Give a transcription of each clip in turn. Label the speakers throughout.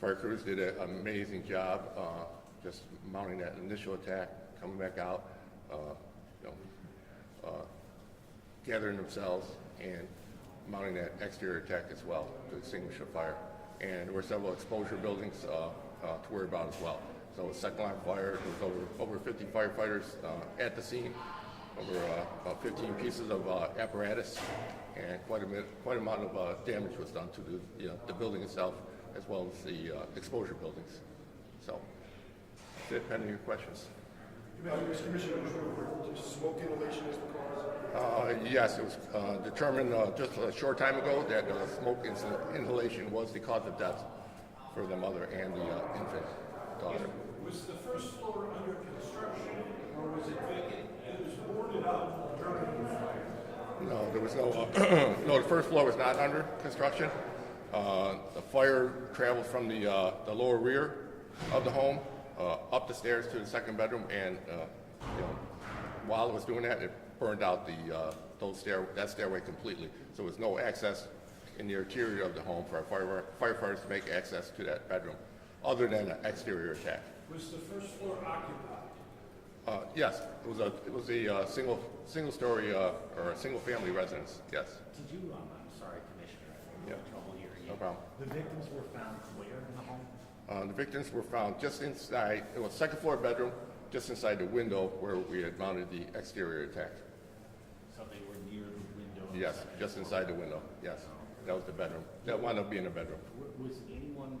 Speaker 1: Fire crews did an amazing job just mounting that initial attack, coming back out, you know, gathering themselves and mounting that exterior attack as well to extinguish the fire. And there were several exposure buildings to worry about as well. So a second line fire, there was over 50 firefighters at the scene, over about 15 pieces of apparatus, and quite amount of damage was done to the building itself, as well as the exposure buildings. So, that's it, pending your questions.
Speaker 2: Mr. Commissioner, smoke inhalation is the cause?
Speaker 1: Yes, it was determined just a short time ago that smoke inhalation was the cause of death for the mother and the infant daughter.
Speaker 3: Was the first floor under construction, or was it vacant? It was boarded up during the fire.
Speaker 1: No, there was no, no, the first floor was not under construction. The fire traveled from the lower rear of the home up the stairs to the second bedroom, and while it was doing that, it burned out that stairway completely. So there was no access in the interior of the home for our firefighters to make access to that bedroom, other than an exterior attack.
Speaker 3: Was the first floor occupied?
Speaker 1: Yes, it was a single story or a single family residence. Yes.
Speaker 4: Did you, I'm sorry, Commissioner, I'm
Speaker 1: Yeah.
Speaker 4: having trouble hearing you.
Speaker 1: No problem.
Speaker 4: The victims were found where in the home?
Speaker 1: The victims were found just inside, it was second floor bedroom, just inside the window where we had mounted the exterior attack.
Speaker 4: So they were near the window?
Speaker 1: Yes, just inside the window, yes. That was the bedroom. That wound up being a bedroom.
Speaker 4: Was anyone,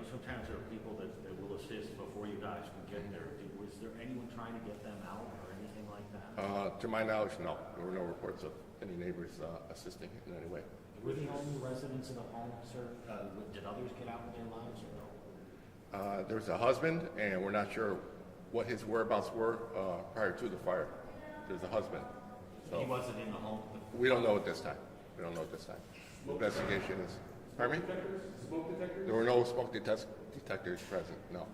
Speaker 4: sometimes there are people that will assist before you guys can get there. Was there anyone trying to get them out or anything like that?
Speaker 1: To my knowledge, no. There were no reports of any neighbors assisting in any way.
Speaker 4: Were the only residents of the home, sir? Did others get out with their lives or no?
Speaker 1: There was a husband, and we're not sure what his whereabouts were prior to the fire. There's a husband. So
Speaker 4: He wasn't in the home?
Speaker 1: we don't know at this time. We don't know at this time. The investigation is... Pardon me?
Speaker 3: Smoke detectors?
Speaker 1: There were no smoke detectors present, no.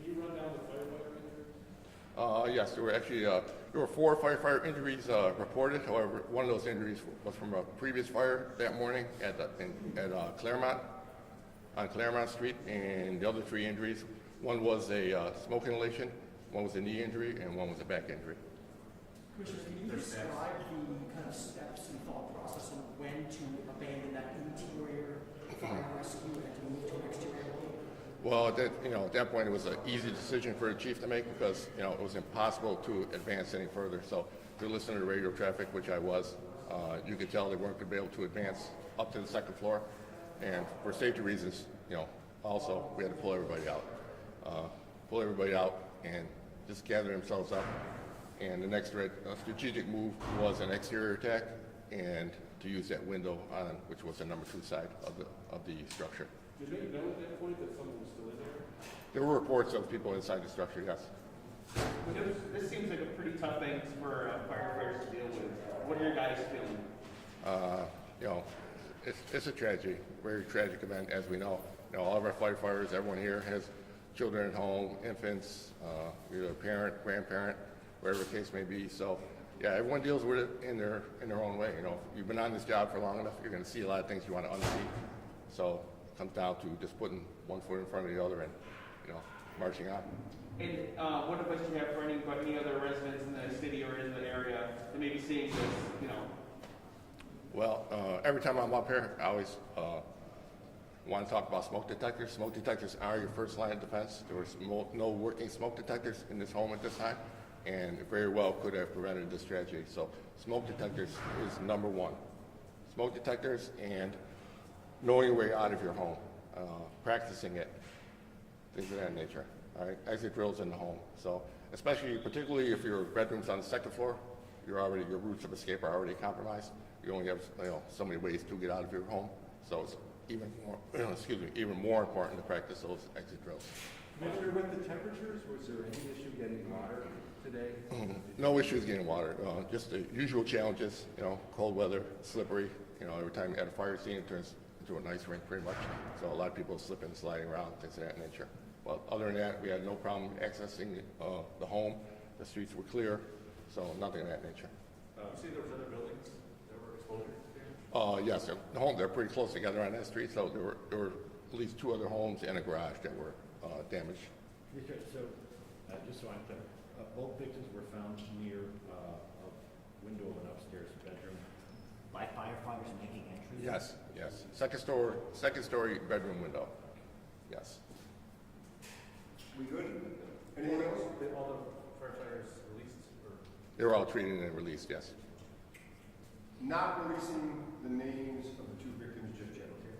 Speaker 3: Can you run down the firefighter injuries?
Speaker 1: Yes, there were actually there were 4 firefighter injuries reported. However, one of those injuries was from a previous fire that morning at Claremont, on Claremont Street, and the other 3 injuries, one was a smoke inhalation, one was a knee injury, and one was a back injury.
Speaker 5: Commissioner, can you describe the kind of steps and thought process on when to abandon that interior fire rescue and to move to an exterior building?
Speaker 1: Well, at that point, it was an easy decision for the chief to make because it was impossible to advance any further. So, if you're listening to radio traffic, which I was, you could tell they weren't going to be able to advance up to the second floor, and for safety reasons, also we had to pull everybody out, and just gather themselves up. And the next strategic move was an exterior attack, and to use that window on, which was the number 2 side of the structure.
Speaker 3: Did they know at that point that someone was still in there?
Speaker 1: There were reports of people inside the structure, yes.
Speaker 6: This seems like a pretty tough thing for firefighters to deal with. What are your guys feeling?
Speaker 1: It's a tragedy, very tragic event, as we know. All of our firefighters, everyone here has children at home, infants, either a parent, grandparent, whatever the case may be. So, yeah, everyone deals with it in their own way. If you've been on this job for long enough, you're going to see a lot of things you want to unsee. So, it comes down to just putting one foot in front of the other and, marching on.
Speaker 6: And what advice do you have for any other residents in the city or in the area that may be seeing this,
Speaker 1: Well, every time I'm up here, I always want to talk about smoke detectors. Smoke detectors are your first line of defense. There was no working smoke detectors in this home at this time, and it very well could have prevented this tragedy. So smoke detectors is number 1. Smoke detectors and knowing your way out of your home, practicing it, things of that nature. All right, exit drills in the home. So particularly if your bedroom's on the second floor, your routes of escape are already compromised. You only have so many ways to get out of your home. So it's even more important to practice those exit drills.
Speaker 7: Commissioner, with the temperatures, was there any issue getting water today?
Speaker 1: No issues getting water. Just the usual challenges. Cold weather, slippery. Every time you add a fire scene, it turns into an ice rink pretty much. So a lot of people slipping, sliding around, things of that nature. But other than that, we had no problem accessing the home. The streets were clear, so nothing of that nature.
Speaker 3: You see there was other buildings that were exposure damage?
Speaker 1: Yes, the home, they're pretty close together on that street, so there were at least 2 other homes and a garage that were damaged.
Speaker 4: So, just so I'm clear, both victims were found near a window of an upstairs bedroom by firefighters making entry?
Speaker 1: Yes, yes. Second story bedroom window. Yes.
Speaker 2: We good? Anyone else?
Speaker 8: All the firefighters released, or?
Speaker 1: They were all treated and released, yes.
Speaker 2: Not releasing the names of the 2 victims just yet, okay?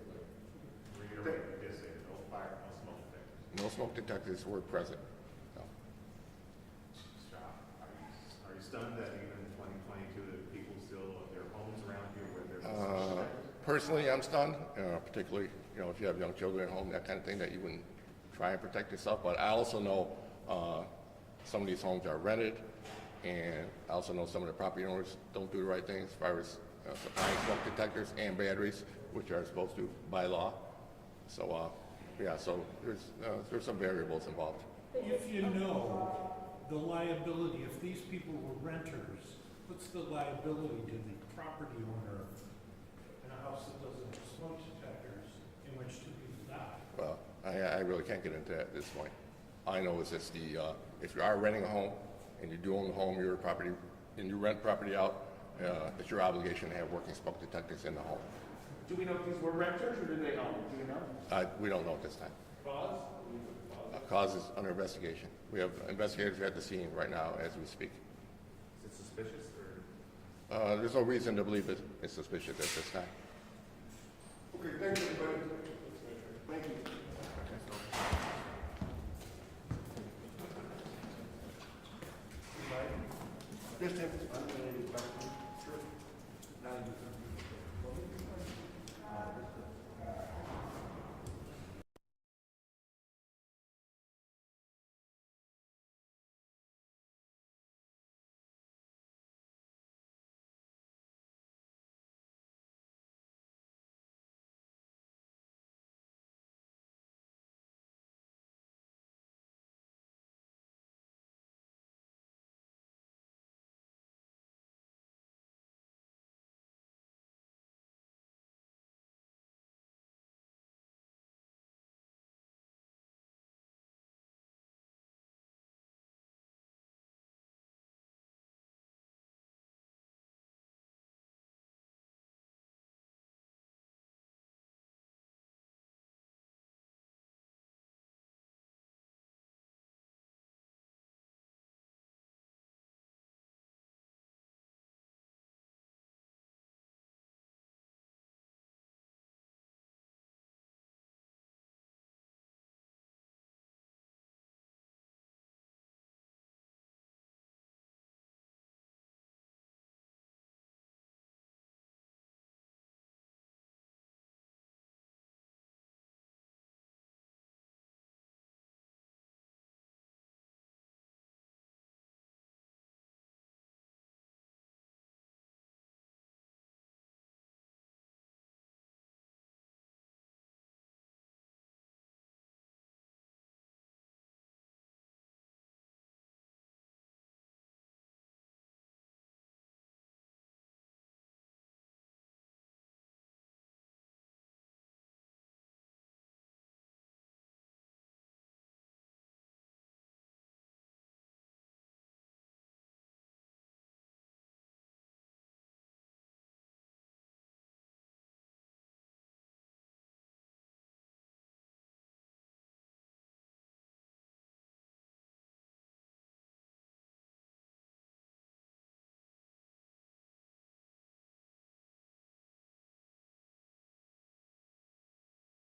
Speaker 8: Reiterate this, no fire, no smoke detectors.
Speaker 1: No smoke detectors were present. No.
Speaker 8: Stop. Are you stunned that even in 2022 that people still, their homes around here where there's no smoke detectors?
Speaker 1: Personally, I'm stunned, particularly, if you have young children at home, that kind of thing, that you wouldn't try and protect yourself. But I also know some of these homes are rented, and I also know some of the property owners don't do the right thing as far as supplying smoke detectors and batteries, which are supposed to by law. So, yeah, so there's some variables involved.
Speaker 3: If you know the liability, if these people were renters, what's the liability to the property owner in a house that doesn't have smoke detectors in which 2 people die?
Speaker 1: Well, I really can't get into that at this point. All I know is it's if you are renting a home and you do own the home, your property, and you rent property out, it's your obligation to have working smoke detectors in the home.
Speaker 6: Do we know if these were renters or did they own? Do we know?
Speaker 1: We don't know at this time.
Speaker 6: Cause?
Speaker 1: Cause is under investigation. We have investigators at the scene right now as we speak.
Speaker 8: Is it suspicious, or?
Speaker 1: There's no reason to believe it's suspicious at this time.
Speaker 2: Okay, thank you, everybody. Thank you. Yes, Tim?